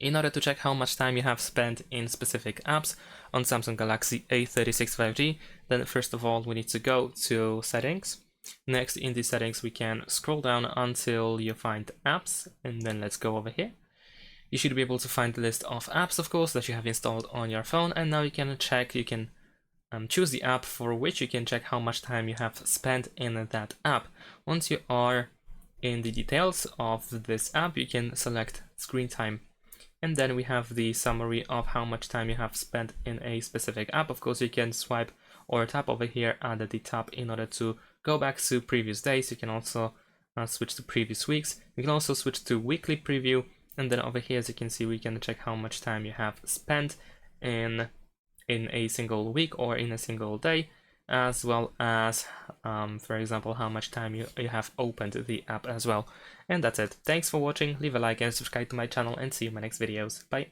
In order to check how much time you have spent in specific apps on Samsung Galaxy A36 5G, then first of all we need to go to settings. Next, in the settings we can scroll down until you find apps, and then let's go over here. You should be able to find the list of apps, of course, that you have installed on your phone, and now you can check, you can choose the app for which you can check how much time you have spent in that app. Once you are in the details of this app, you can select screen time. And then we have the summary of how much time you have spent in a specific app. Of course, you can swipe or tap over here at the top in order to go back to previous days. You can also switch to previous weeks. You can also switch to weekly preview. And then over here, as you can see, we can check how much time you have spent in a single week or in a single day, as well as, for example, how much time you have opened the app as well. And that's it. Thanks for watching. Leave a like and subscribe to my channel, and see you in my next videos. Bye.